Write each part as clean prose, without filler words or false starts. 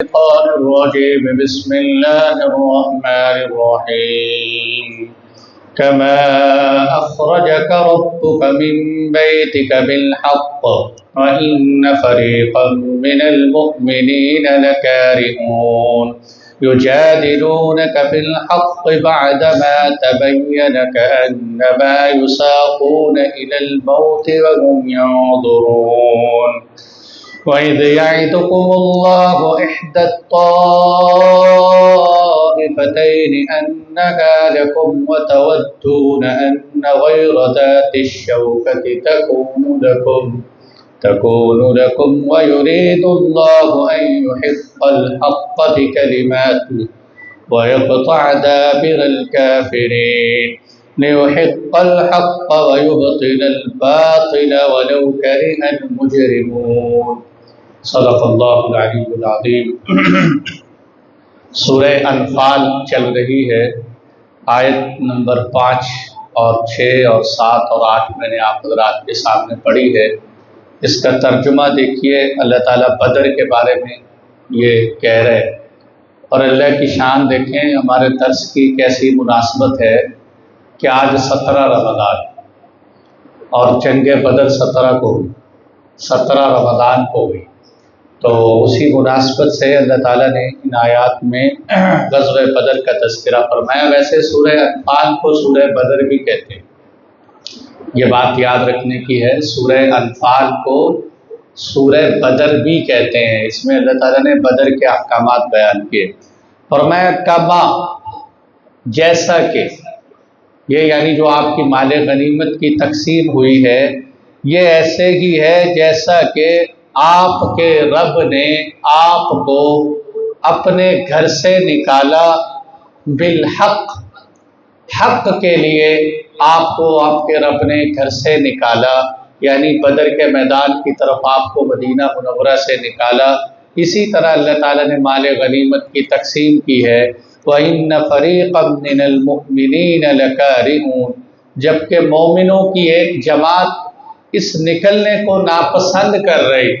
الشيطان الرجيم بسم الله الرحمن الرحيم كما أخرجك ربك من بيتك بالحق وإن فريقا من المؤمنين لكارهون يجادلونك في الحق بعدما تبين كأنما يساقون إلى الموت وهم ينظرون وَإِذْ يَعِدُكُمُ اللَّهُ إِحْدَى الطَّائِفَتَيْنِ أَنَّهَا لَكُمْ وَتَوَدُّونَ أَنَّ غَيْرَ ذَاتِ الشَّوْكَةِ تَكُونُ لَكُمْ وَيُرِيدُ اللَّهُ أَن يُحِقَّ الْحَقَّ بِكَلِمَاتِهِ وَيَقْطَعَ دَابِرَ الْكَافِرِينَ لِيُحِقَّ الْحَقَّ وَيُبْطِلَ الْبَاطِلَ وَلَوْ كَرِهَ الْمُجْرِمُونَ صدق اللہ العلی العظیم۔ سورہ انفال چل رہی ہے، آیت نمبر 5 اور 6 اور 7 اور 8 میں نے آپ حضرات کے سامنے پڑھی ہے۔ اس کا ترجمہ دیکھیے، اللہ تعالیٰ بدر کے بارے میں یہ کہہ رہے ہیں، اور اللہ کی شان دیکھیں، ہمارے درس کی کیسی مناسبت ہے کہ آج 17 رمضان اور جنگ بدر 17 کو ہوئی، 17 رمضان کو ہوئی، تو اسی مناسبت سے اللہ تعالیٰ نے ان آیات میں غزوہ بدر کا تذکرہ فرمایا۔ ویسے سورہ انفال کو سورہ بدر بھی کہتے ہیں، یہ بات یاد رکھنے کی ہے، سورہ انفال کو سورہ بدر بھی کہتے ہیں۔ اس میں اللہ تعالیٰ نے بدر کے احکامات بیان کیے، فرمایا کما، جیسا کہ، یہ یعنی جو آپ کی مال غنیمت کی تقسیم ہوئی ہے یہ ایسے ہی ہے جیسا کہ آپ کے رب نے آپ کو اپنے گھر سے نکالا، بالحق، حق کے لیے آپ کو آپ کے رب نے گھر سے نکالا، یعنی بدر کے میدان کی طرف آپ کو مدینہ منورہ سے نکالا۔ اسی طرح اللہ تعالیٰ نے مال غنیمت کی تقسیم کی ہے، وَإِنَّ فَرِيقًا مِّنَ الْمُؤْمِنِينَ لَكَارِهُونَ، جبکہ مومنوں کی ایک جماعت اس نکلنے کو ناپسند کر رہی۔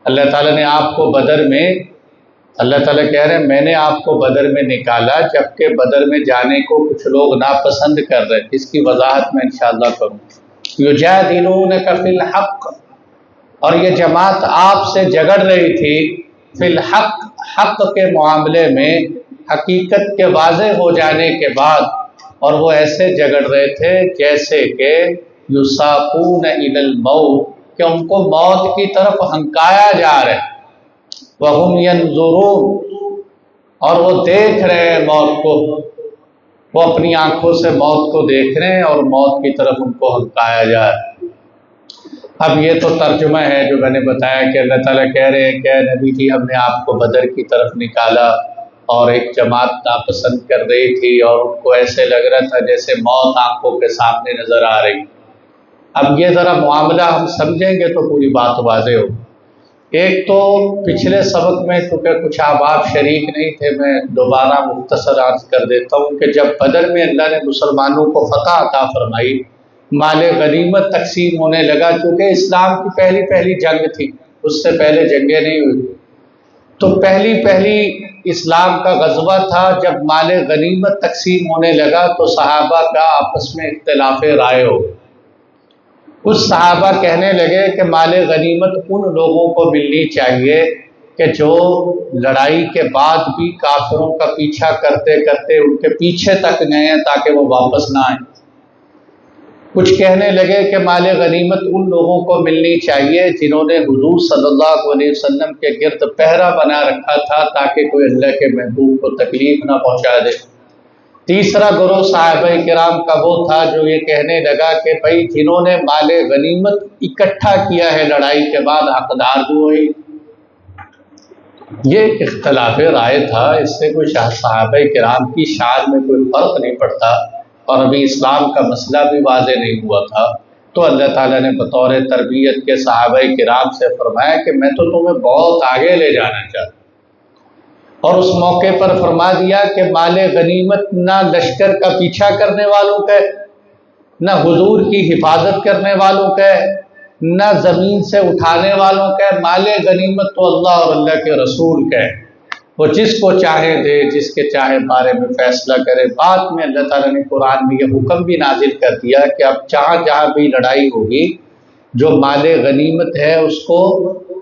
اللہ تعالیٰ نے آپ کو بدر میں، اللہ تعالیٰ کہہ رہے ہیں میں نے آپ کو بدر میں نکالا، جبکہ بدر میں جانے کو کچھ لوگ ناپسند کر رہے، اس کی وضاحت میں انشاءاللہ کروں۔ یجادلونک فی الحق، اور یہ جماعت آپ سے جھگڑ رہی تھی، فی الحق، حق کے معاملے میں، حقیقت کے واضح ہو جانے کے بعد، اور وہ ایسے جھگڑ رہے تھے جیسے کہ یساقون الی الموت، کہ ان کو موت کی طرف ہنکایا جا رہا ہے، وہم ینظرون، اور وہ دیکھ رہے ہیں موت کو، وہ اپنی آنکھوں سے موت کو دیکھ رہے ہیں اور موت کی طرف ان کو ہنکایا جا رہا ہے۔ اب یہ تو ترجمہ ہے جو میں نے بتایا کہ اللہ تعالیٰ کہہ رہے ہیں کہ نبی جی ہم نے آپ کو بدر کی طرف نکالا اور ایک جماعت ناپسند کر رہی تھی اور ان کو ایسے لگ رہا تھا جیسے موت آنکھوں کے سامنے نظر آ رہی۔ اب یہ ذرا معاملہ ہم سمجھیں گے تو پوری بات واضح ہو۔ ایک تو پچھلے سبق میں چونکہ کچھ احباب شریک نہیں تھے، میں دوبارہ مختصر عرض کر دیتا ہوں کہ جب بدر میں اللہ نے مسلمانوں کو فتح عطا فرمائی، مال غنیمت تقسیم ہونے لگا، چونکہ اسلام کی پہلی جنگ تھی، اس سے پہلے جنگیں نہیں ہوئی، تو پہلی اسلام کا غزوہ تھا۔ جب مال غنیمت تقسیم ہونے لگا تو صحابہ کا آپس میں اختلاف رائے ہو گیا۔ کچھ صحابہ کہنے لگے کہ مال غنیمت ان لوگوں کو ملنی چاہیے کہ جو لڑائی کے بعد بھی کافروں کا پیچھا کرتے کرتے ان کے پیچھے تک گئے ہیں تاکہ وہ واپس نہ آئیں۔ کچھ کہنے لگے کہ مال غنیمت ان لوگوں کو ملنی چاہیے جنہوں نے حضور صلی اللہ علیہ وسلم کے گرد پہرا بنا رکھا تھا تاکہ کوئی اللہ کے محبوب کو تکلیف نہ پہنچا دے۔ تیسرا گروہ صحابہ کرام کا وہ تھا جو یہ کہنے لگا کہ بھائی جنہوں نے مال غنیمت اکٹھا کیا ہے لڑائی کے بعد حقدار بھی وہی۔ یہ ایک اختلاف رائے تھا، اس سے کوئی صحابہ کرام کی شان میں کوئی فرق نہیں پڑتا، اور ابھی اسلام کا مسئلہ بھی واضح نہیں ہوا تھا، تو اللہ تعالیٰ نے بطور تربیت کے صحابہ کرام سے فرمایا کہ میں تو تمہیں بہت آگے لے جانا چاہتا ہوں، اور اس موقع پر فرما دیا کہ مال غنیمت نہ لشکر کا پیچھا کرنے والوں کا ہے، نہ حضور کی حفاظت کرنے والوں کا ہے، نہ زمین سے اٹھانے والوں کا ہے، مال غنیمت تو اللہ اور اللہ کے رسول کا ہے، وہ جس کو چاہے دے، جس کے چاہے بارے میں فیصلہ کرے۔ بعد میں اللہ تعالیٰ نے قرآن میں یہ حکم بھی نازل کر دیا کہ اب جہاں بھی لڑائی ہوگی، جو مال غنیمت ہے اس کو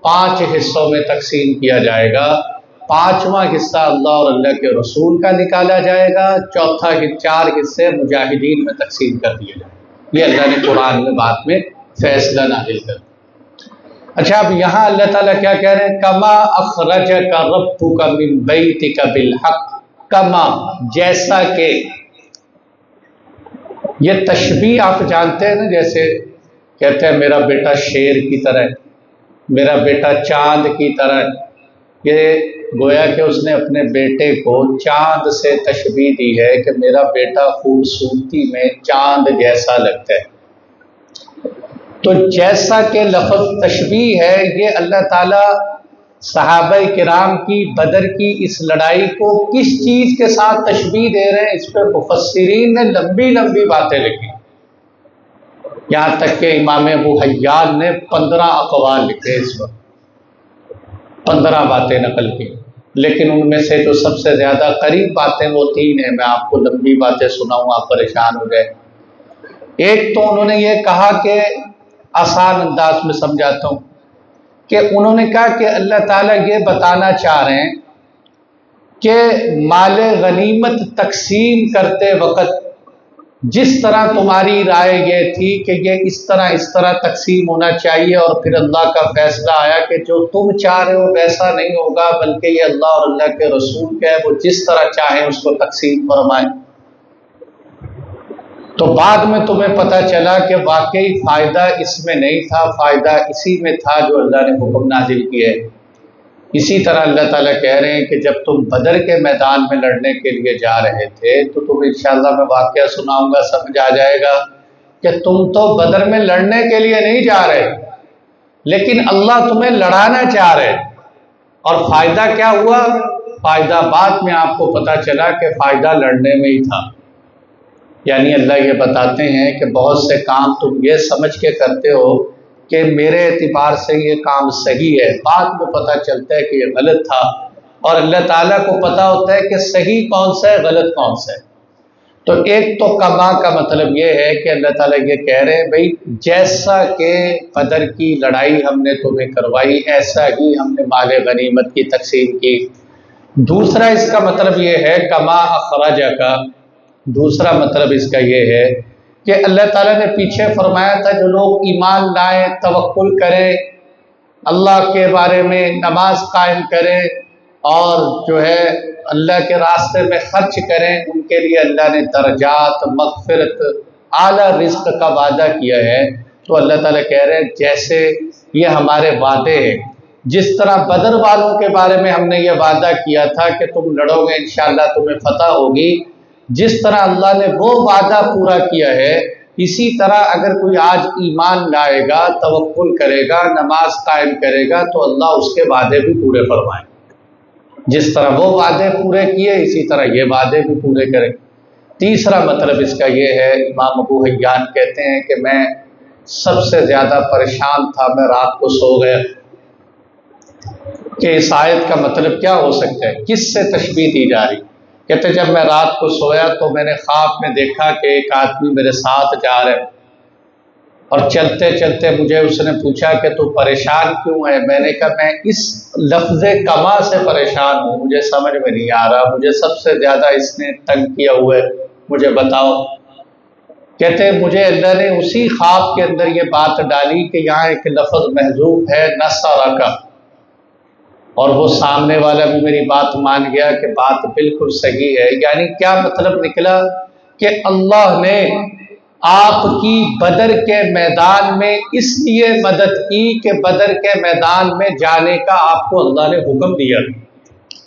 5 حصوں میں تقسیم کیا جائے گا، 5واں حصہ اللہ اور اللہ کے رسول کا نکالا جائے گا، 4 حصے مجاہدین میں تقسیم کر دیے جائیں گے۔ یہ اللہ نے قرآن میں بعد میں فیصلہ نازل کر دیا۔ اچھا، اب یہاں اللہ تعالیٰ کیا کہہ رہے ہیں؟ کما اخرجک ربک من بیتک بالحق، کما جیسا کہ، یہ تشبیہ آپ جانتے ہیں نا، جیسے کہتے ہیں میرا بیٹا شیر کی طرح ہے، میرا بیٹا چاند کی طرح ہے، یہ گویا کہ اس نے اپنے بیٹے کو چاند سے تشبیہ دی ہے کہ میرا بیٹا خوبصورتی میں چاند جیسا لگتا ہے۔ تو جیسا کہ لفظ تشبیہ ہے، یہ اللہ تعالیٰ صحابہ کرام کی بدر کی اس لڑائی کو کس چیز کے ساتھ تشبیہ دے رہے ہیں؟ اس پہ مفسرین نے لمبی لمبی باتیں لکھی، یہاں تک کہ امام ابو حیان نے 15 اقوال لکھے، اس وقت 15 باتیں نقل کی، لیکن ان میں سے جو سب سے زیادہ قریب باتیں وہ 3 ہیں۔ میں آپ کو لمبی باتیں سناؤں، آپ پریشان ہو گئے۔ ایک تو انہوں نے یہ کہا کہ آسان انداز میں سمجھاتا ہوں کہ انہوں نے کہا کہ اللہ تعالیٰ یہ بتانا چاہ رہے ہیں کہ مال غنیمت تقسیم کرتے وقت جس طرح تمہاری رائے یہ تھی کہ یہ اس طرح تقسیم ہونا چاہیے، اور پھر اللہ کا فیصلہ آیا کہ جو تم چاہ رہے ہو ویسا نہیں ہوگا، بلکہ یہ اللہ اور اللہ کے رسول کا ہے، وہ جس طرح چاہیں اس کو تقسیم فرمائیں۔ تو بعد میں تمہیں پتہ چلا کہ واقعی فائدہ اس میں نہیں تھا، فائدہ اسی میں تھا جو اللہ نے حکم نازل کیے۔ اسی طرح اللہ تعالیٰ کہہ رہے ہیں کہ جب تم بدر کے میدان میں لڑنے کے لیے جا رہے تھے تو تم انشاءاللہ میں واقعہ سناؤں گا، سمجھ آ جائے گا کہ تم تو بدر میں لڑنے کے لیے نہیں جا رہے، لیکن اللہ تمہیں لڑانا چاہ رہے، اور فائدہ کیا ہوا؟ فائدہ بعد میں آپ کو پتہ چلا کہ فائدہ لڑنے میں ہی تھا۔ یعنی اللہ یہ بتاتے ہیں کہ بہت سے کام تم یہ سمجھ کے کرتے ہو کہ میرے اعتبار سے یہ کام صحیح ہے، بعد میں پتہ چلتا ہے کہ یہ غلط تھا، اور اللہ تعالیٰ کو پتہ ہوتا ہے کہ صحیح کون سا ہے، غلط کون سا ہے۔ تو ایک تو کما کا مطلب یہ ہے کہ اللہ تعالیٰ یہ کہہ رہے ہیں بھئی جیسا کہ بدر کی لڑائی ہم نے تمہیں کروائی، ایسا ہی ہم نے مال غنیمت کی تقسیم کی۔ دوسرا اس کا مطلب یہ ہے کما اخرجک، دوسرا مطلب اس کا یہ ہے کہ اللہ تعالیٰ نے پیچھے فرمایا تھا جو لوگ ایمان لائیں، توکل کریں، اللہ کے بارے میں نماز قائم کریں، اور جو ہے اللہ کے راستے میں خرچ کریں، ان کے لیے اللہ نے درجات، مغفرت، اعلیٰ رزق کا وعدہ کیا ہے۔ تو اللہ تعالیٰ کہہ رہے ہیں جیسے یہ ہمارے وعدے ہیں، جس طرح بدر والوں کے بارے میں ہم نے یہ وعدہ کیا تھا کہ تم لڑو گے انشاءاللہ تمہیں فتح ہوگی، جس طرح اللہ نے وہ وعدہ پورا کیا ہے، اسی طرح اگر کوئی آج ایمان لائے گا، توکل کرے گا، نماز قائم کرے گا، تو اللہ اس کے وعدے بھی پورے فرمائے، جس طرح وہ وعدے پورے کیے اسی طرح یہ وعدے بھی پورے کرے۔ تیسرا مطلب اس کا یہ ہے، امام ابو حیان کہتے ہیں کہ میں سب سے زیادہ پریشان تھا، میں رات کو سو گیا کہ اس آیت کا مطلب کیا ہو سکتا ہے، کس سے تشبیہ دی جا رہی؟ کہتے جب میں رات کو سویا تو میں نے خواب میں دیکھا کہ ایک آدمی میرے ساتھ جا رہا ہے، اور چلتے چلتے مجھے اس نے پوچھا کہ تو پریشان کیوں ہے؟ میں نے کہا میں اس لفظ کما سے پریشان ہوں، مجھے سمجھ میں نہیں آ رہا، مجھے سب سے زیادہ اس نے تنگ کیا ہوا ہے، مجھے بتاؤ۔ کہتے مجھے اللہ نے اسی خواب کے اندر یہ بات ڈالی کہ یہاں ایک لفظ محذوف ہے نصرک، اور وہ سامنے والا بھی میری بات مان گیا کہ بات بالکل صحیح ہے۔ یعنی کیا مطلب نکلا کہ اللہ نے آپ کی بدر کے میدان میں اس لیے مدد کی کہ بدر کے میدان میں جانے کا آپ کو اللہ نے حکم دیا،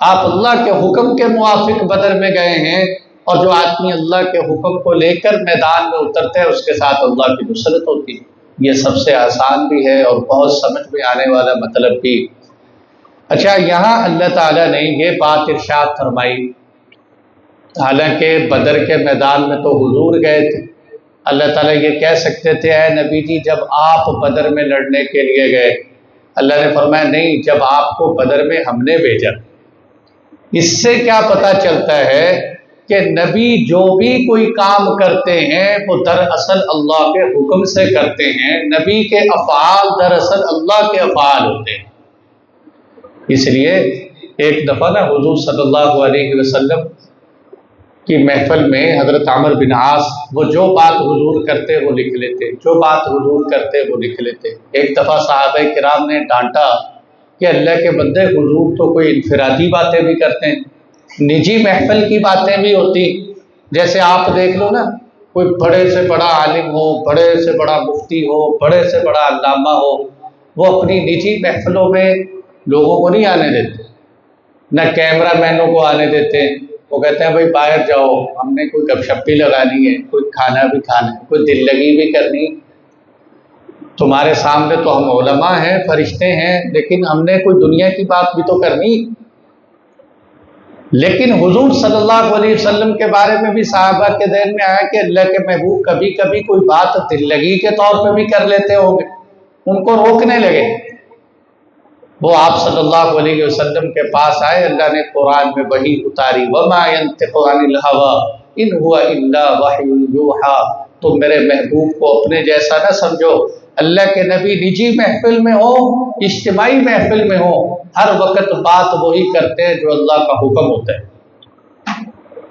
آپ اللہ کے حکم کے موافق بدر میں گئے ہیں، اور جو آدمی اللہ کے حکم کو لے کر میدان میں اترتے ہیں اس کے ساتھ اللہ کی نصرت ہوتی ہے۔ یہ سب سے آسان بھی ہے اور بہت سمجھ میں آنے والا مطلب بھی۔ اچھا، یہاں اللہ تعالیٰ نے یہ بات ارشاد فرمائی، حالانکہ بدر کے میدان میں تو حضور گئے تھے، اللہ تعالیٰ یہ کہہ سکتے تھے اے نبی جی جب آپ بدر میں لڑنے کے لیے گئے، اللہ نے فرمایا نہیں، جب آپ کو بدر میں ہم نے بھیجا۔ اس سے کیا پتہ چلتا ہے کہ نبی جو بھی کوئی کام کرتے ہیں وہ دراصل اللہ کے حکم سے کرتے ہیں، نبی کے افعال دراصل اللہ کے افعال ہوتے ہیں۔ اس لیے ایک دفعہ نا حضور صلی اللہ علیہ وسلم کی محفل میں حضرت عمر بن عاص وہ جو بات حضور کرتے وہ لکھ لیتے، جو بات حضور کرتے وہ لکھ لیتے۔ ایک دفعہ صحابہ کرام نے ڈانٹا کہ اللہ کے بندے حضور تو کوئی انفرادی باتیں بھی کرتے ہیں، نجی محفل کی باتیں بھی ہوتی، جیسے آپ دیکھ لو نا کوئی بڑے سے بڑا عالم ہو، بڑے سے بڑا مفتی ہو، بڑے سے بڑا علامہ ہو، وہ اپنی نجی محفلوں میں لوگوں کو نہیں آنے دیتے، نہ کیمرہ مینوں کو آنے دیتے، وہ کہتے ہیں بھائی باہر جاؤ، ہم نے کوئی گپ شپ بھی لگانی ہے، کوئی کھانا بھی کھانا ہے، کوئی دل لگی بھی کرنی، تمہارے سامنے تو ہم علماء ہیں، فرشتے ہیں، لیکن ہم نے کوئی دنیا کی بات بھی تو کرنی۔ لیکن حضور صلی اللہ علیہ وسلم کے بارے میں بھی صحابہ کے ذہن میں آیا کہ اللہ کے محبوب کبھی کبھی کوئی بات دل لگی کے طور پہ بھی کر لیتے ہوں گے، ان کو روکنے لگے۔ وہ آپ صلی اللہ علیہ وسلم کے پاس آئے، اللہ نے قرآن میں وحی اتاری، وَمَا يَنْطِقُ عَنِ الْهَوَىٰ إِنْ هُوَ إِلَّا وَحْيٌ يُوحَىٰ۔ تم میرے محبوب کو اپنے جیسا نہ سمجھو، اللہ کے نبی نجی محفل میں ہو، اجتماعی محفل میں ہو، ہر وقت بات وہی کرتے ہیں جو اللہ کا حکم ہوتا ہے۔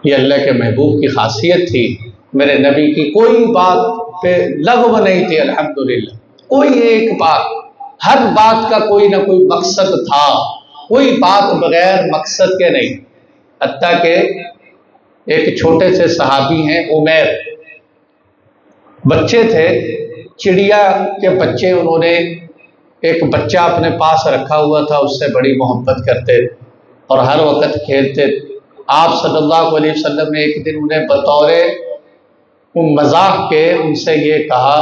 یہ اللہ کے محبوب کی خاصیت تھی، میرے نبی کی کوئی بات پہ لغو نہیں تھی، الحمدللہ، کوئی ایک بات، ہر بات کا کوئی نہ کوئی مقصد تھا، کوئی بات بغیر مقصد کے نہیں۔ حتیٰ کہ ایک چھوٹے سے صحابی ہیں عمیر، بچے تھے، چڑیا کے بچے، انہوں نے ایک بچہ اپنے پاس رکھا ہوا تھا، اس سے بڑی محبت کرتے اور ہر وقت کھیلتے۔ آپ صلی اللہ علیہ وسلم نے ایک دن انہیں بطور مذاق کے ان سے یہ کہا،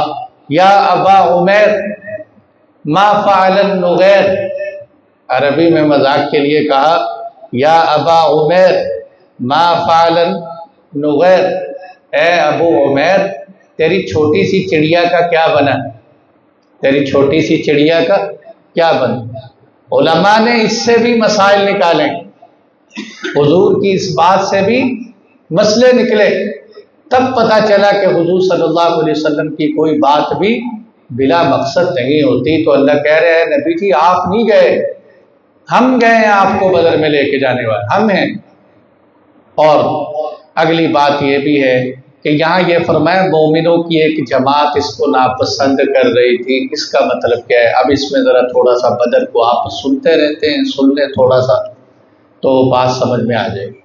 یا ابا عمیر ما فعل النغیر، عربی میں مذاق کے لیے کہا، یا ابا عمیر ما فعل النغیر، اے ابو عمیر تیری چھوٹی سی چڑیا کا کیا بنا، تیری چھوٹی سی چڑیا کا کیا بنا۔ علماء نے اس سے بھی مسائل نکالے، حضور کی اس بات سے بھی مسئلے نکلے، تب پتہ چلا کہ حضور صلی اللہ علیہ وسلم کی کوئی بات بھی بلا مقصد نہیں ہوتی۔ تو اللہ کہہ رہے ہیں نبی جی آپ نہیں گئے، ہم گئے ہیں، آپ کو بدر میں لے کے جانے والے ہم ہیں۔ اور اگلی بات یہ بھی ہے کہ یہاں یہ فرمایا مومنوں کی ایک جماعت اس کو ناپسند کر رہی تھی، اس کا مطلب کیا ہے؟ اب اس میں ذرا تھوڑا سا بدر کو آپ سنتے رہتے ہیں، سن لیں تھوڑا سا تو بات سمجھ میں آ جائے گی۔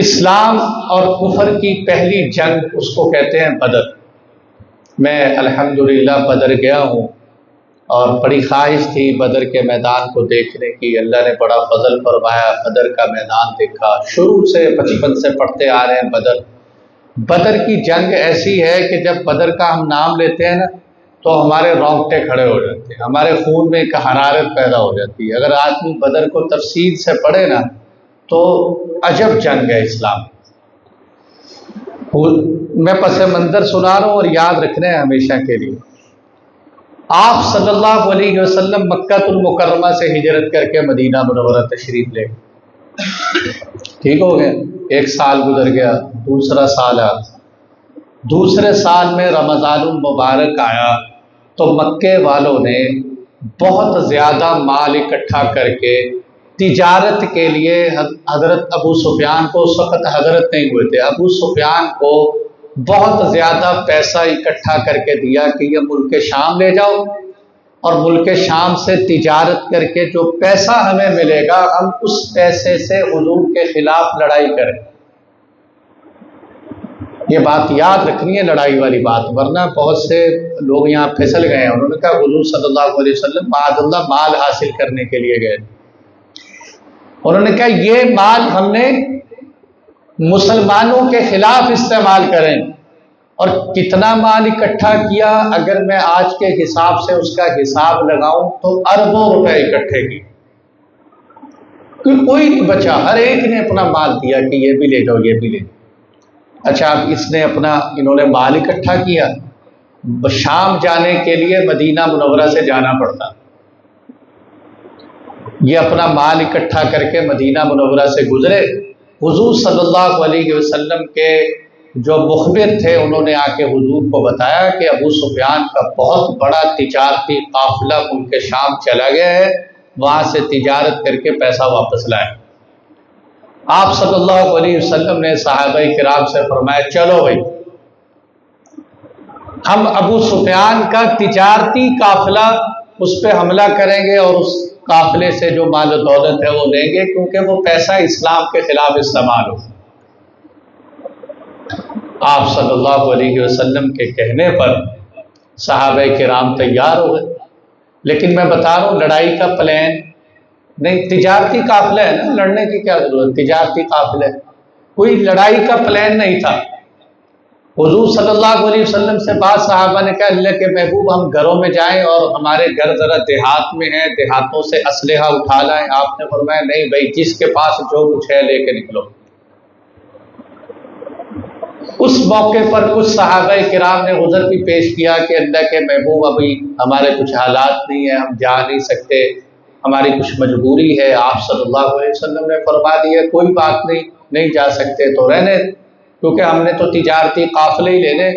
اسلام اور کفر کی پہلی جنگ اس کو کہتے ہیں بدر۔ میں الحمدللہ بدر گیا ہوں اور بڑی خواہش تھی بدر کے میدان کو دیکھنے کی، اللہ نے بڑا فضل فرمایا، بدر کا میدان دیکھا، شروع سے بچپن سے پڑھتے آ رہے ہیں بدر۔ بدر کی جنگ ایسی ہے کہ جب بدر کا ہم نام لیتے ہیں نا تو ہمارے رونگٹے کھڑے ہو جاتے ہیں، ہمارے خون میں ایک حرارت پیدا ہو جاتی ہے۔ اگر آدمی بدر کو تفصیل سے پڑھے نا تو عجب جنگ ہے اسلام۔ میں پس منظر سنا رہا ہوں اور یاد رکھنا ہے ہمیشہ کے لیے۔ آپ صلی اللہ علیہ وسلم مکہ المکرمہ سے ہجرت کر کے مدینہ منورہ تشریف لے گئے، ٹھیک ہو گیا، ایک سال گزر گیا، دوسرا سال آیا، دوسرے سال میں رمضان المبارک آیا تو مکے والوں نے بہت زیادہ مال اکٹھا کر کے تجارت کے لیے حضرت ابو سفیان کو، اس وقت حضرت نہیں ہوئے تھے، ابو سفیان کو بہت زیادہ پیسہ اکٹھا کر کے دیا کہ یہ ملک شام لے جاؤ اور ملک شام سے تجارت کر کے جو پیسہ ہمیں ملے گا ہم اس پیسے سے حضور کے خلاف لڑائی کریں۔ یہ بات یاد رکھنی ہے، لڑائی والی بات، ورنہ بہت سے لوگ یہاں پھسل گئے ہیں۔ انہوں نے کہا حضور صلی اللہ علیہ وسلم معاذ اللہ مال حاصل کرنے کے لیے گئے، انہوں نے کہا یہ مال ہم نے مسلمانوں کے خلاف استعمال کریں، اور کتنا مال اکٹھا کیا، اگر میں آج کے حساب سے اس کا حساب لگاؤں تو اربوں روپے اکٹھے کی، کوئی نہیں بچا، ہر ایک نے اپنا مال دیا کہ یہ بھی لے جاؤ، یہ بھی لے جاؤ۔ اچھا، اب انہوں نے مال اکٹھا کیا، شام جانے کے لیے مدینہ منورہ سے جانا پڑتا، یہ اپنا مال اکٹھا کر کے مدینہ منورہ سے گزرے۔ حضور صلی اللہ علیہ وسلم کے جو مخبر تھے انہوں نے آ کے حضور کو بتایا کہ ابو سفیان کا بہت بڑا تجارتی قافلہ ملک شام چلا گیا ہے، وہاں سے تجارت کر کے پیسہ واپس لائے۔ آپ صلی اللہ علیہ وسلم نے صحابہ کرام سے فرمایا چلو بھائی، ہم ابو سفیان کا تجارتی قافلہ اس پہ حملہ کریں گے اور اس قافلے سے جو مال و دولت ہے وہ لیں گے، کیونکہ وہ پیسہ اسلام کے خلاف استعمال ہو۔ آپ صلی اللہ علیہ وسلم کے کہنے پر صحابہ کرام تیار ہو گئے، لیکن میں بتا رہا ہوں لڑائی کا پلان نہیں، تجارتی قافلہ ہے نا، لڑنے کی کیا ضرورت، تجارتی قافلہ ہے، کوئی لڑائی کا پلان نہیں تھا۔ حضور صلی اللہ علیہ وسلم سے بعض صحابہ نے کہا اللہ کے محبوب ہم گھروں میں جائیں اور ہمارے گھر ذرا دیہات میں ہیں، دیہاتوں سے اسلحہ اٹھا لائیں۔ آپ نے فرمایا نہیں بھائی، جس کے پاس جو کچھ ہے لے کے نکلو۔ اس موقع پر کچھ صحابہ کرام نے عذر بھی پیش کیا کہ اللہ کے محبوب ابھی ہمارے کچھ حالات نہیں ہیں، ہم جا نہیں سکتے، ہماری کچھ مجبوری ہے۔ آپ صلی اللہ علیہ وسلم نے فرما دیا کوئی بات نہیں، نہیں جا سکتے تو رہنے، کیونکہ ہم نے تو تجارتی قافلے ہی لینے۔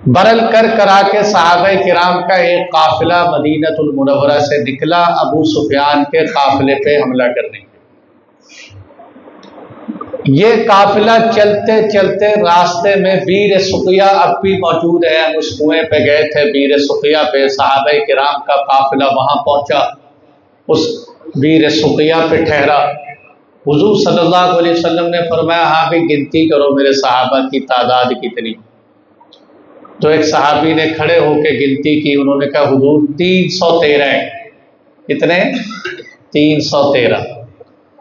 برل کرا کے صحابہ کرام کا ایک قافلہ مدینہ المنورہ سے نکلا ابو سفیان کے قافلے پہ حملہ کرنے کے۔ یہ قافلہ چلتے چلتے راستے میں بیر سقیہ اب بھی موجود ہے، ہم اس کنویں پہ گئے تھے بیر سقیہ پہ، صحابہ کرام کا قافلہ وہاں پہنچا، اس بیر سقیہ پہ ٹھہرا۔ حضور صلی اللہ علیہ وسلم نے فرمایا ہاں بھی گنتی کرو میرے صحابہ کی تعداد کتنی۔ تو ایک صحابی نے کھڑے ہو کے گنتی کی، انہوں نے کہا حضور 313 ہیں۔ کتنے؟ 313۔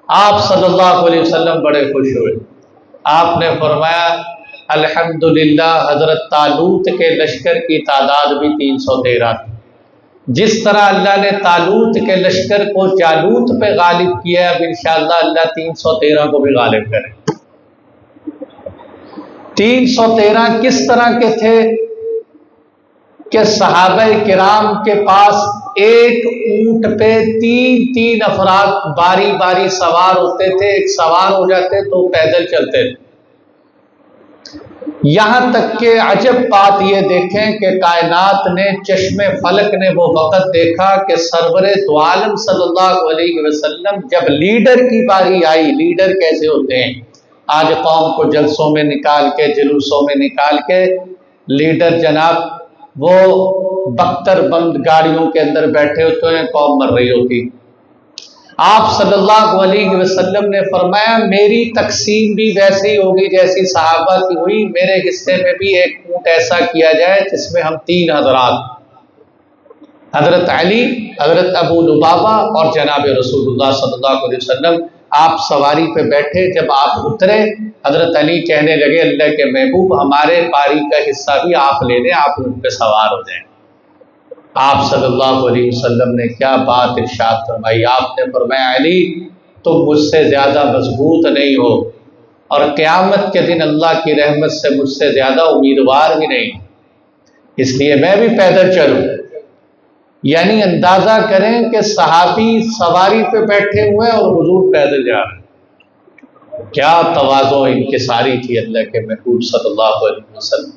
آپ صلی اللہ علیہ وسلم بڑے خوش ہوئے، آپ نے فرمایا الحمدللہ حضرت طالوت کے لشکر کی تعداد بھی 313 تھی، جس طرح اللہ نے طالوت کے لشکر کو جالوت پہ غالب کیا، اب انشاءاللہ اللہ 313 کو بھی غالب کرے۔ 313 کس طرح کے تھے کہ صحابہ کرام کے پاس ایک اونٹ پہ 3 افراد باری باری سوار ہوتے تھے، ایک سوار ہو جاتے تو پیدل چلتے تھے۔ یہاں تک کہ عجب بات یہ دیکھیں کہ کائنات نے، چشم فلک نے وہ وقت دیکھا کہ سرور دو عالم صلی اللہ علیہ وسلم جب لیڈر کی باری آئی، لیڈر کیسے ہوتے ہیں، آج قوم کو جلسوں میں نکال کے، جلوسوں میں نکال کے، لیڈر جناب وہ بختر بند گاڑیوں کے اندر بیٹھے ہوتے ہیں، قوم مر رہی ہوتی۔ آپ صلی اللہ علیہ وسلم نے فرمایا میری تقسیم بھی ویسے ہی ہوگی جیسی صحابہ کی ہوئی، میرے حصے میں بھی ایک اونٹ ایسا کیا جائے جس میں ہم 3 حضرات، حضرت علی، حضرت ابو لبابہ اور جناب رسول اللہ صلی اللہ علیہ وسلم، آپ سواری پہ بیٹھے، جب آپ اترے حضرت علی کہنے لگے اللہ کے محبوب ہمارے باری کا حصہ بھی آپ لے لیں، آپ ان پہ سوار ہو جائیں۔ آپ صلی اللہ علیہ وسلم نے کیا بات ارشاد فرمائی، آپ نے فرمایا علی تم مجھ سے زیادہ مضبوط نہیں ہو، اور قیامت کے دن اللہ کی رحمت سے مجھ سے زیادہ امیدوار بھی نہیں، اس لیے میں بھی پیدل چلوں۔ یعنی اندازہ کریں کہ صحابی سواری پہ بیٹھے ہوئے اور حضور پیدل جا رہے ہیں، کیا تواضع و انکساری تھی اللہ کے محبوب صلی اللہ علیہ وسلم۔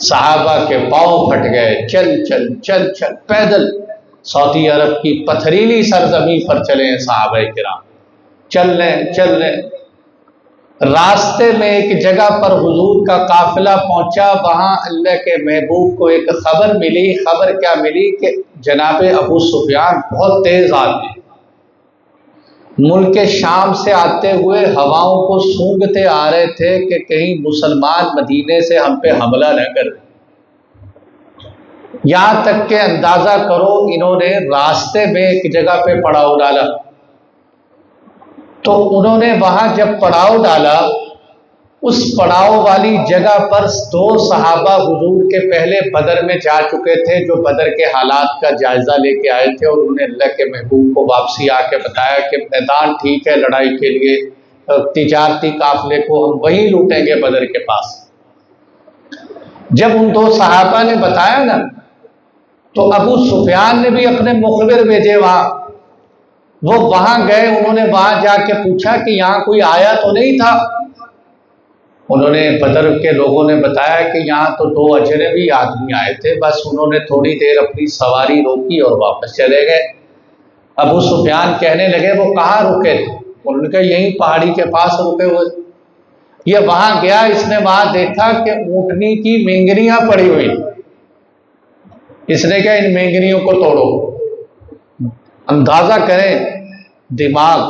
صحابہ کے پاؤں پھٹ گئے، چل چل چل چل پیدل سعودی عرب کی پتھریلی سرزمین پر چلے ہیں صحابہ کرام، چل رہے راستے میں ایک جگہ پر حضور کا قافلہ پہنچا، وہاں اللہ کے محبوب کو ایک خبر ملی۔ خبر کیا ملی کہ جناب ابو سفیان بہت تیز آدمی، ملک شام سے آتے ہوئے ہواؤں کو سونگھتے آ رہے تھے کہ کہیں مسلمان مدینے سے ہم پہ حملہ نہ کر دیں۔ یہاں تک کہ اندازہ کرو انہوں نے راستے میں ایک جگہ پہ پڑاؤ ڈالا، تو انہوں نے وہاں جب پڑاؤ ڈالا، اس پڑاؤ والی جگہ پر 2 صحابہ حضور کے پہلے بدر میں جا چکے تھے، جو بدر کے حالات کا جائزہ لے کے آئے تھے، اور انہوں نے اللہ کے محبوب کو واپسی آ کے بتایا کہ میدان ٹھیک ہے لڑائی کے لیے، تجارتی قافلے کو ہم وہی لوٹیں گے بدر کے پاس۔ جب ان دو صحابہ نے بتایا نا تو ابو سفیان نے بھی اپنے مخبر بھیجے وہاں، وہ وہاں گئے، انہوں نے وہاں جا کے پوچھا کہ یہاں کوئی آیا تو نہیں تھا؟ انہوں نے بدر کے لوگوں نے بتایا کہ یہاں تو دو اجنبی آدمی آئے تھے، بس انہوں نے تھوڑی دیر اپنی سواری روکی اور واپس چلے گئے۔ ابو سفیان کہنے لگے وہ کہاں رکے تھے؟ انہوں نے کہا یہیں پہاڑی کے پاس رکے ہوئے۔ یہ وہاں گیا، اس نے وہاں دیکھا کہ اونٹنی کی مینگنیاں پڑی ہوئی، اس نے کہا ان مینگنیوں کو توڑو۔ اندازہ کریں دماغ،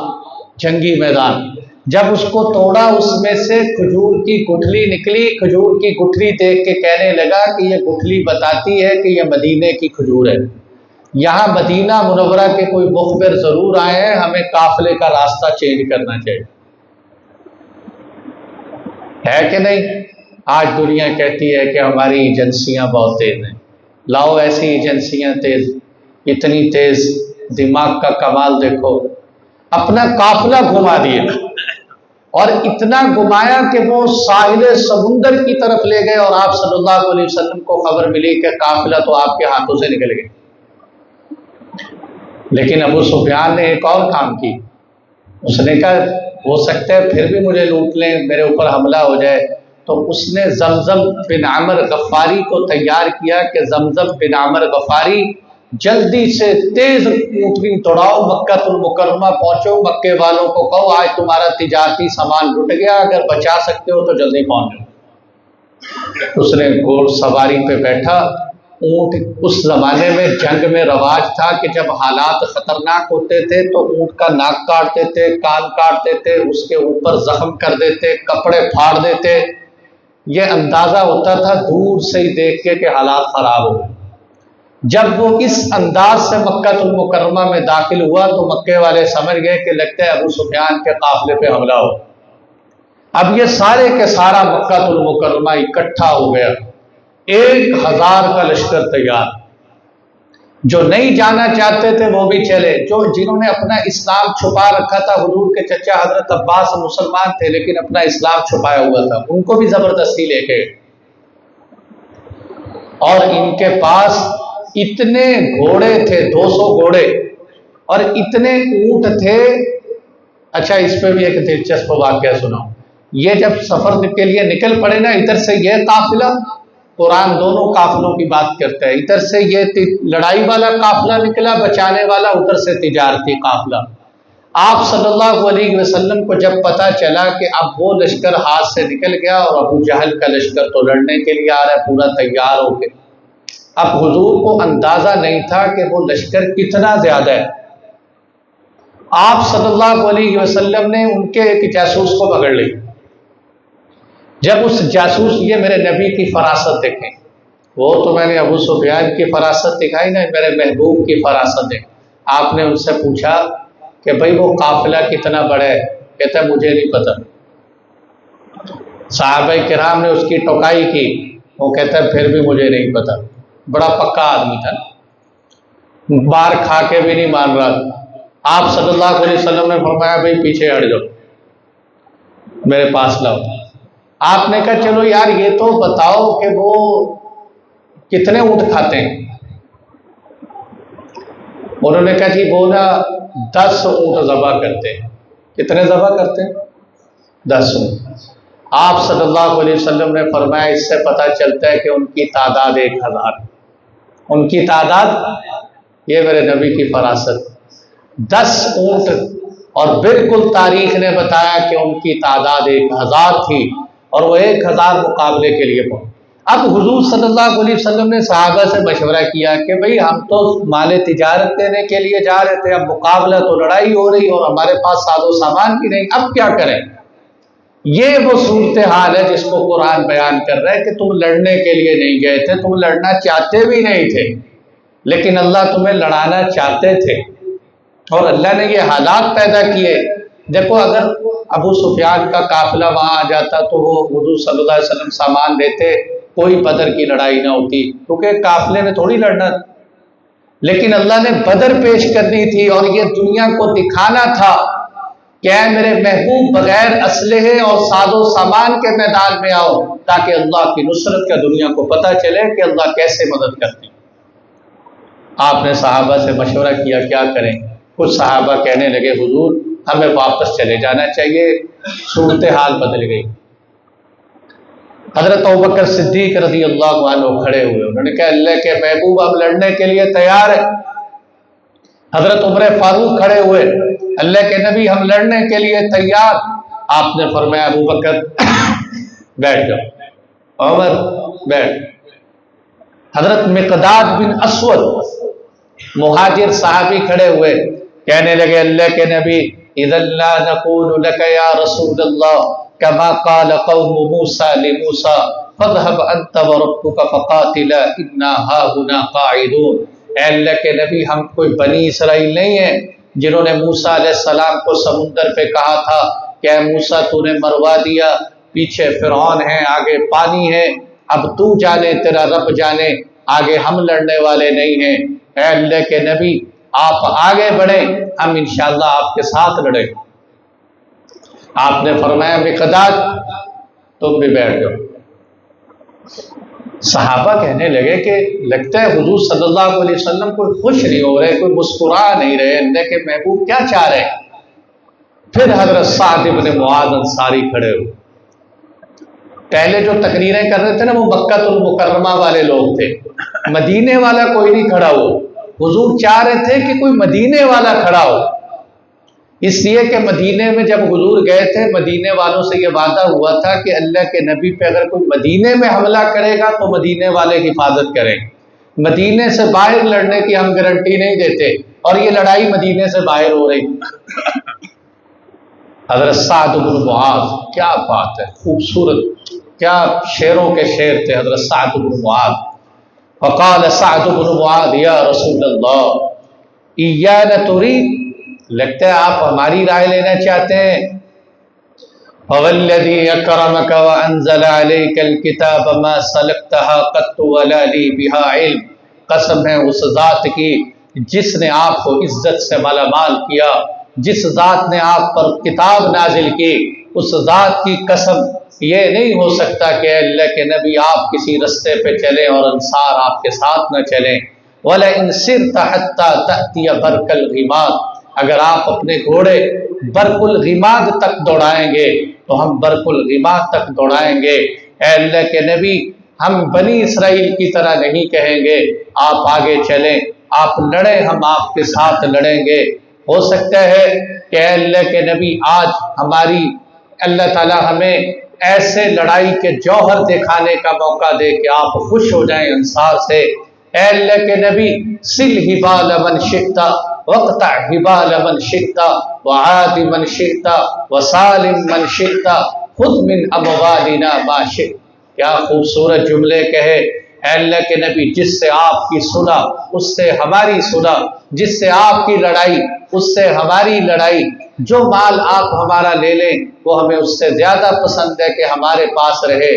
جنگی میدان، جب اس کو توڑا اس میں سے کھجور کی گٹھلی نکلی، کھجور کی گٹھلی دیکھ کے کہنے لگا کہ یہ گٹھلی بتاتی ہے کہ یہ مدینے کی کھجور ہے، یہاں مدینہ منورہ کے کوئی مخبر ضرور آئے ہیں، ہمیں قافلے کا راستہ چینج کرنا چاہیے، ہے کہ نہیں؟ آج دنیا کہتی ہے کہ ہماری ایجنسیاں بہت تیز ہیں، لاؤ ایسی ایجنسیاں تیز، اتنی تیز دماغ کا کمال دیکھو، اپنا قافلہ گھما دیا اور اتنا گھمایا کہ وہ ساحل سمندر کی طرف لے گئے، اور آپ صلی اللہ علیہ وسلم کو خبر ملی کہ قافلہ تو آپ کے ہاتھوں سے نکل گیا۔ لیکن ابو سفیان نے ایک اور کام کی، اس نے کہا ہو سکتا ہے پھر بھی مجھے لوٹ لیں، میرے اوپر حملہ ہو جائے، تو اس نے زمزم بن عمر غفاری کو تیار کیا کہ زمزم بن عمر غفاری جلدی سے تیز اونٹنی دوڑاؤ، مکہ المکرمہ پہنچو، مکے والوں کو کہو آج تمہارا تجارتی سامان لٹ گیا، اگر بچا سکتے ہو تو جلدی پہنچ جاؤ۔ اس نے گھوڑ سواری پہ بیٹھا، اونٹ اس زمانے میں جنگ میں رواج تھا کہ جب حالات خطرناک ہوتے تھے تو اونٹ کا ناک کاٹتے تھے، کان کاٹتے تھے، اس کے اوپر زخم کر دیتے، کپڑے پھاڑ دیتے، یہ اندازہ ہوتا تھا دور سے ہی دیکھ کے کہ حالات خراب ہو گئے۔ جب وہ اس انداز سے مکہ المکرمہ میں داخل ہوا تو مکے والے سمجھ گئے کہ لگتا ہے ابو سفیان کے قافلے پہ حملہ ہو۔ اب یہ سارے کے سارا مکہ المکرمہ اکٹھا ہو گیا، 1000 کا لشکر تیار، جو نہیں جانا چاہتے تھے وہ بھی چلے، جنہوں نے اپنا اسلام چھپا رکھا تھا، حضور کے چچا حضرت عباس مسلمان تھے لیکن اپنا اسلام چھپایا ہوا تھا، ان کو بھی زبردستی لے گئے۔ اور ان کے پاس اتنے گھوڑے تھے، 200 گھوڑے، اور اتنے اونٹ تھے۔ اچھا اس پہ بھی ایک دلچسپ واقعہ سناؤں، یہ جب سفر کے لیے نکل پڑے نا، ادھر سے یہ قافلہ، قرآن دونوں قافلوں کی بات کرتا ہے، ادھر سے یہ لڑائی والا قافلہ نکلا بچانے والا، ادھر سے تجارتی قافلہ۔ آپ صلی اللہ علیہ وسلم کو جب پتا چلا کہ اب وہ لشکر ہاتھ سے نکل گیا اور ابو جہل کا لشکر تو لڑنے کے لیے آ رہا ہے پورا تیار ہو کے، اب حضور کو اندازہ نہیں تھا کہ وہ لشکر کتنا زیادہ ہے۔ آپ صلی اللہ علیہ وسلم نے ان کے ایک جاسوس کو پکڑ لی، جب اس جاسوس، یہ میرے نبی کی فراست دیکھیں، وہ تو میں نے ابو سفیان کی فراست دکھائی نا، میرے محبوب کی فراست دیکھ۔ آپ نے ان سے پوچھا کہ بھئی وہ قافلہ کتنا بڑا ہے؟ کہتا ہے مجھے نہیں پتا۔ صحابہ کرام نے اس کی ٹوکائی کی، وہ کہتا ہے پھر بھی مجھے نہیں پتا۔ بڑا پکا آدمی تھا، بار کھا کے بھی نہیں مان رہا۔ آپ صلی اللہ علیہ وسلم نے فرمایا بھئی پیچھے ہٹ جاؤ، میرے پاس لاؤ۔ آپ نے کہا چلو یار یہ تو بتاؤ کہ وہ کتنے اونٹ کھاتے ہیں؟ انہوں نے کہا جی وہ نا 10 اونٹ ذبح کرتے ہیں۔ کتنے ذبح کرتے ہیں؟ 10 اونٹ۔ آپ صلی اللہ علیہ وسلم نے فرمایا اس سے پتہ چلتا ہے کہ ان کی تعداد 1000، ان کی تعداد، یہ میرے نبی کی فراست، 10 اونٹ، اور بالکل تاریخ نے بتایا کہ ان کی تعداد 1000 تھی، اور وہ 1000 مقابلے کے لیے پہنچے۔ اب حضور صلی اللہ علیہ وسلم نے صحابہ سے مشورہ کیا کہ بھئی ہم تو مال تجارت دینے کے لیے جا رہے تھے، اب مقابلہ تو لڑائی ہو رہی اور ہمارے پاس ساز و سامان بھی نہیں، اب کیا کریں؟ یہ وہ صورتحال ہے جس کو قرآن بیان کر رہا ہے کہ تم لڑنے کے لیے نہیں گئے تھے، تم لڑنا چاہتے بھی نہیں تھے، لیکن اللہ تمہیں لڑانا چاہتے تھے، اور اللہ نے یہ حالات پیدا کیے۔ دیکھو اگر ابو سفیان کا قافلہ وہاں آ جاتا تو وہ حضور صلی اللہ علیہ وسلم سامان دیتے، کوئی بدر کی لڑائی نہ ہوتی، کیونکہ قافلے میں تھوڑی لڑنا تھا، لیکن اللہ نے بدر پیش کرنی تھی اور یہ دنیا کو دکھانا تھا کہ اے میرے محبوب بغیر اسلحے اور ساز و سامان کے میدان میں آؤ تاکہ اللہ کی نصرت کا دنیا کو پتہ چلے کہ اللہ کیسے مدد کرتے ہیں۔ آپ نے صحابہ سے مشورہ کیا کیا کریں؟ کچھ صحابہ کہنے لگے حضور ہمیں واپس چلے جانا چاہیے، صورتحال بدل گئی۔ حضرت ابوبکر صدیق رضی اللہ عنہ کھڑے ہوئے، انہوں نے کہا اللہ کے محبوب ہم لڑنے کے لیے تیار ہیں۔ حضرت عمر فاروق کھڑے ہوئے، اللہ کے نبی ہم لڑنے کے لیے تیار۔ آپ نے فرمایا ابوبکر بیٹھ جاؤ، عمر بیٹھ۔ حضرت مقداد بن اسود مہاجر صحابی کھڑے ہوئے، کہنے لگے اللہ کے نبی اذا لا نقول لك یا رسول اللہ كما قال قوم موسى لموسى فاذهب انت وربك فقاتلا انا هاهنا قاعدون۔ اے اللہ کے نبی ہم کوئی بنی اسرائیل نہیں ہیں جنہوں نے موسیٰ علیہ السلام کو سمندر پہ کہا تھا کہ اے موسیٰ تو نے مروا دیا، پیچھے فرعون ہے، آگے پانی ہے، اب تو جانے تیرا رب جانے، آگے ہم لڑنے والے نہیں ہیں۔ اے اللہ کے نبی آپ آگے بڑھیں، ہم انشاءاللہ آپ کے ساتھ لڑیں۔ آپ نے فرمایا مقداد تم بھی بیٹھ جاؤ۔ صحابہ کہنے لگے کہ لگتا ہے حضور صلی اللہ علیہ وسلم کوئی خوش نہیں ہو رہے، کوئی مسکرا نہیں رہے، اللہ کے محبوب کیا چاہ رہے ہیں؟ پھر حضرت سعد بن معاذ انصاری کھڑے ہوئے۔ پہلے جو تقریریں کر رہے تھے نا وہ مکہ المکرمہ والے لوگ تھے، مدینے والا کوئی نہیں کھڑا ہو۔ حضور چاہ رہے تھے کہ کوئی مدینے والا کھڑا ہو، اس لیے کہ مدینے میں جب حضور گئے تھے مدینے والوں سے یہ وعدہ ہوا تھا کہ اللہ کے نبی پہ اگر کوئی مدینے میں حملہ کرے گا تو مدینے والے حفاظت کریں، مدینے سے باہر لڑنے کی ہم گارنٹی نہیں دیتے، اور یہ لڑائی مدینے سے باہر ہو رہی۔ حضرت سعد بن معاذ، کیا بات ہے، خوبصورت، کیا شعروں کے شعر تھے حضرت سعد بن معاذ۔ فقال سعد بن معاذ یا رسول اللہ ایانا ترید، لگتا ہے آپ ہماری رائے لینا چاہتے ہیں۔ فوالذی اکرمک وانزل علیک الکتاب ما سلکتها قط ولا لی بها علم، قسم ہے اس ذات کی جس نے آپ کو عزت سے مالا مال کیا، جس ذات نے آپ پر کتاب نازل کی، اس ذات کی قسم یہ نہیں ہو سکتا کہ اللہ کے نبی آپ کسی رستے پہ چلیں اور انصار آپ کے ساتھ نہ چلیں۔ وَلَئِن سِرْتَ حَتَّى تَأْتِيَ بَرْقَ الْغِمَادِ، اگر آپ اپنے گھوڑے برق الغماد تک دوڑائیں گے تو ہم برق الغماد تک دوڑائیں گے۔ اے اللہ کے نبی ہم بنی اسرائیل کی طرح نہیں کہیں گے آپ آگے چلیں، آپ لڑیں، ہم آپ کے ساتھ لڑیں گے۔ ہو سکتا ہے کہ اے اللہ کے نبی آج ہماری اللہ تعالی ہمیں ایسے لڑائی کے جوہر دکھانے کا موقع دے کہ آپ خوش ہو جائیں انصار سے۔ اے اللہ کے نبی سل حبال من شئت وقطع حبال من شئت وعاد من شئت وسالم من شئت خذ من اموالنا ما شئت۔ کیا خوبصورت جملے کہے اے اللہ کے نبی، جس سے آپ کی صلح اس سے ہماری صلح، جس سے آپ کی لڑائی اس سے ہماری لڑائی، جو مال آپ ہمارا لے لیں وہ ہمیں اس سے زیادہ پسند ہے کہ ہمارے پاس رہے،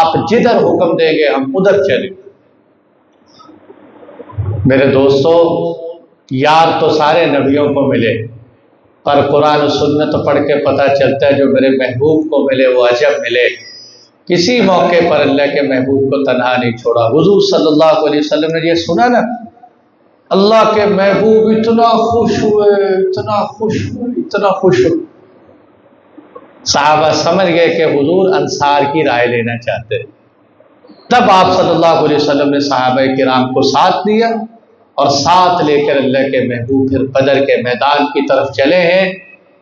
آپ جدھر حکم دیں گے ہم ادھر چلیں۔ میرے دوستو، یار تو سارے نبیوں کو ملے، پر قرآن و سنت پڑھ کے پتہ چلتا ہے جو میرے محبوب کو ملے وہ عجب ملے۔ کسی موقع پر اللہ کے محبوب کو تنہا نہیں چھوڑا۔ حضور صلی اللہ علیہ وسلم نے یہ سنا نا، اللہ کے محبوب اتنا خوش ہوئے، اتنا خوش ہوئے، اتنا خوش ہوئے، صحابہ سمجھ گئے کہ حضور انصار کی رائے لینا چاہتے ہیں۔ تب آپ صلی اللہ علیہ وسلم نے صحابہ کرام کو ساتھ دیا اور ساتھ لے کر اللہ کے محبوب پھر بدر کے میدان کی طرف چلے ہیں۔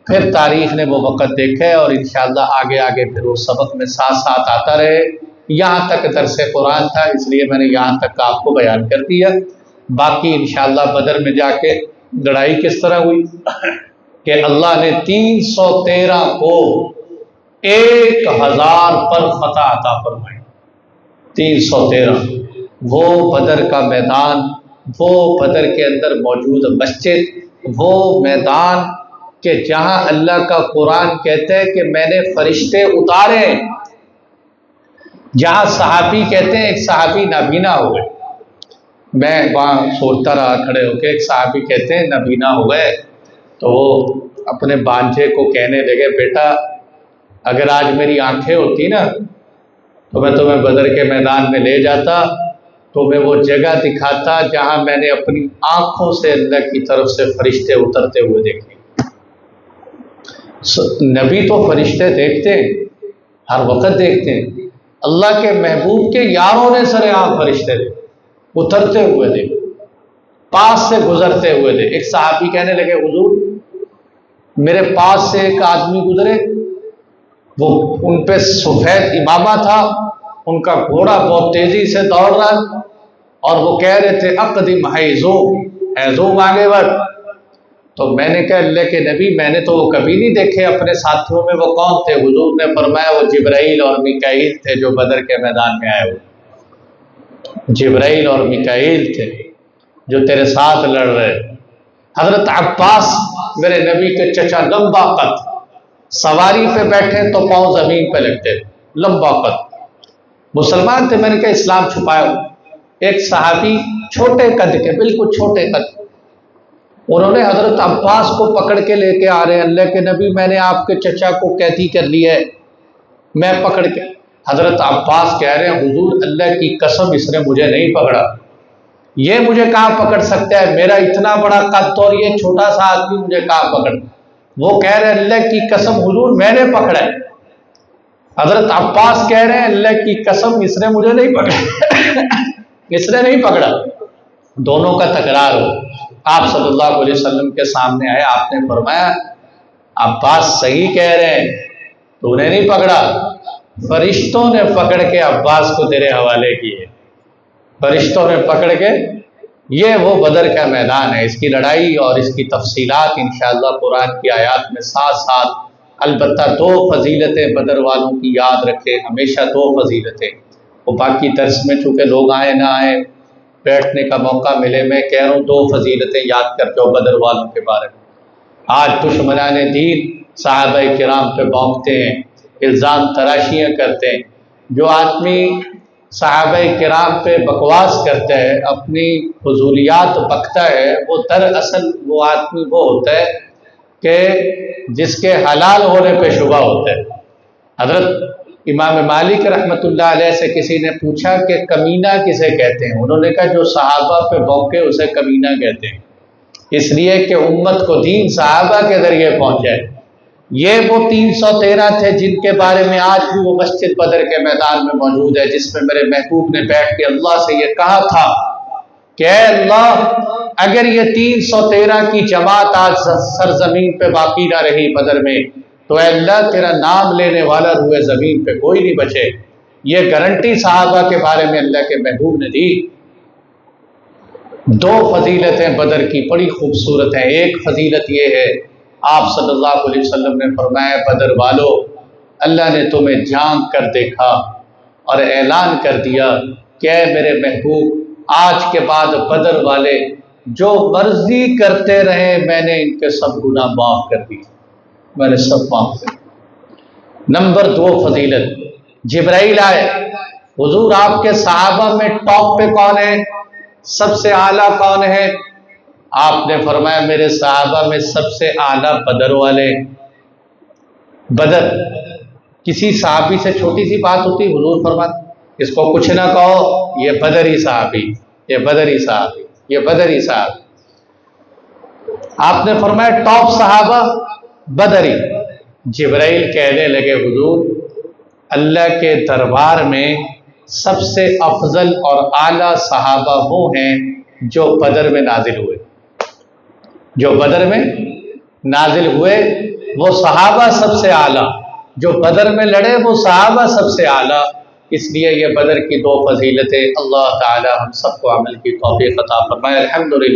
پھر تاریخ نے وہ وقت دیکھا ہے اور انشاءاللہ آگے آگے پھر وہ سبق میں ساتھ ساتھ آتا رہے۔ یہاں تک درس قرآن تھا، اس لیے میں نے یہاں تک آپ کو بیان کر دیا۔ باقی انشاءاللہ بدر میں جا کے لڑائی کس طرح ہوئی کہ اللہ نے 313 کو 1000 پر فتح عطا فرمائی۔ 313 وہ بدر کا میدان، وہ بدر کے اندر موجود مسجد، وہ میدان کہ جہاں اللہ کا قرآن کہتا ہے کہ میں نے فرشتے اتارے، جہاں صحابی کہتے ہیں ایک صحابی نابینا ہو گئے، میں وہاں سوچتا رہا کھڑے ہو کے، ایک صحابی کہتے ہیں نابینا ہو گئے تو وہ اپنے بانجے کو کہنے لگے بیٹا اگر آج میری آنکھیں ہوتی نا تو میں تمہیں بدر کے میدان میں لے جاتا، تو میں وہ جگہ دکھاتا جہاں میں نے اپنی آنکھوں سے اللہ کی طرف سے فرشتے اترتے ہوئے دیکھے۔ نبی تو فرشتے دیکھتے ہیں، ہر وقت دیکھتے ہیں، اللہ کے محبوب کے یاروں نے سر عام فرشتے دیکھے، اترتے ہوئے دیکھے، پاس سے گزرتے ہوئے دیکھے۔ ایک صحابی کہنے لگے حضور میرے پاس سے ایک آدمی گزرے، وہ ان پہ سفید امامہ تھا، ان کا گھوڑا بہت تیزی سے دوڑ رہا اور وہ کہہ رہے تھے اقدم حیزوم آگے بڑھ۔ تو میں نے کہا اللہ کے نبی میں نے تو وہ کبھی نہیں دیکھے اپنے ساتھیوں میں، وہ کون تھے؟ حضور نے فرمایا وہ جبرائیل اور میکائیل تھے جو بدر کے میدان میں آئے ہوئے، جبرائیل اور میکائیل تھے جو تیرے ساتھ لڑ رہے۔ حضرت عباس میرے نبی کے چچا لمبا قد، سواری پہ بیٹھے تو پاؤں زمین پہ لگتے، لمبا قد، مسلمان تھے۔ میں نے کہا اسلام چھپایا ہو۔ ایک صحابی چھوٹے قد کے، بالکل چھوٹے قد، انہوں نے حضرت عباس کو پکڑ کے لے کے آ رہے ہیں، اللہ کے نبی میں نے آپ کے چچا کو قیدی کر لیا ہے، میں پکڑ کے۔ حضرت عباس کہہ رہے ہیں حضور اللہ کی قسم اس نے مجھے نہیں پکڑا، یہ مجھے کہاں پکڑ سکتا ہے، میرا اتنا بڑا قد اور یہ چھوٹا سا آدمی مجھے کہاں پکڑ۔ وہ کہہ رہے ہیں اللہ کی قسم حضور میں نے پکڑا ہے۔ حضرت عباس کہہ رہے ہیں اللہ کی قسم اس نے مجھے نہیں پکڑا اس نے نہیں پکڑا۔ دونوں کا تکرار ہو، آپ صلی اللہ علیہ وسلم کے سامنے آئے، آپ نے فرمایا عباس صحیح کہہ رہے ہیں، تو نے نہیں پکڑا، فرشتوں نے پکڑ کے عباس کو تیرے حوالے کیے، فرشتوں نے پکڑ کے۔ یہ وہ بدر کا میدان ہے، اس کی لڑائی اور اس کی تفصیلات انشاءاللہ قرآن کی آیات میں ساتھ ساتھ، البتہ دو فضیلتیں بدر والوں کی یاد رکھیں، ہمیشہ دو فضیلتیں۔ وہ باقی درس میں چونکہ لوگ آئے نہ آئے، بیٹھنے کا موقع ملے، میں کہہ رہا ہوں دو فضیلتیں یاد کر جو بدر والوں کے بارے میں۔ آج دشمنان دین صحابہ کرام پہ بھونکتے ہیں، الزام تراشیاں کرتے ہیں۔ جو آدمی صحابہ کرام پہ بکواس کرتا ہے، اپنی فضولیات بکتا ہے، وہ دراصل وہ آدمی وہ ہوتا ہے کہ جس کے حلال ہونے پہ شبہ ہوتا ہے۔ حضرت امام مالک رحمۃ اللہ علیہ سے کسی نے پوچھا کہ کمینہ کسے کہتے ہیں؟ انہوں نے کہا جو صحابہ پہ بھونکے اسے کمینہ کہتے ہیں، اس لیے کہ امت کو دین صحابہ کے ذریعے پہنچائے۔ یہ وہ 313 تھے جن کے بارے میں آج بھی وہ مسجد بدر کے میدان میں موجود ہے، جس میں میرے محبوب نے بیٹھ کے اللہ سے یہ کہا تھا کہ اے اللہ اگر یہ 313 کی جماعت آج سرزمین پہ باقی نہ رہی بدر میں، تو اے اللہ تیرا نام لینے والا روئے زمین پہ کوئی نہیں بچے۔ یہ گارنٹی صحابہ کے بارے میں اللہ کے محبوب نے دی۔ دو فضیلتیں بدر کی بڑی خوبصورت ہیں۔ ایک فضیلت یہ ہے، آپ صلی اللہ علیہ وسلم نے فرمایا بدر والو اللہ نے تمہیں جھانک کر دیکھا اور اعلان کر دیا کہ اے میرے محبوب آج کے بعد بدر والے جو مرضی کرتے رہے میں نے ان کے سب گناہ معاف کر دی، میں نے سب معاف کر دی۔ نمبر دو فضیلت، جبرائیل آئے، حضور آپ کے صحابہ میں ٹاپ پہ کون ہے، سب سے اعلیٰ کون ہے؟ آپ نے فرمایا میرے صحابہ میں سب سے اعلیٰ بدر والے۔ بدر کسی صحابی سے چھوٹی سی بات ہوتی، حضور فرماتے اس کو کچھ نہ کہو، یہ بدری صحابی، یہ بدری صحابی، یہ بدری صحابی۔ آپ نے فرمایا ٹاپ صحابہ بدری۔ جبرائیل کہنے لگے حضور اللہ کے دربار میں سب سے افضل اور اعلیٰ صحابہ وہ ہیں جو بدر میں نازل ہوئے، جو بدر میں نازل ہوئے وہ صحابہ سب سے اعلیٰ، جو بدر میں لڑے وہ صحابہ سب سے اعلیٰ۔ اس لیے یہ بدر کی دو فضیلتیں، اللہ تعالی ہم سب کو عمل کی توفیق عطا فرمائے۔ الحمدللہ۔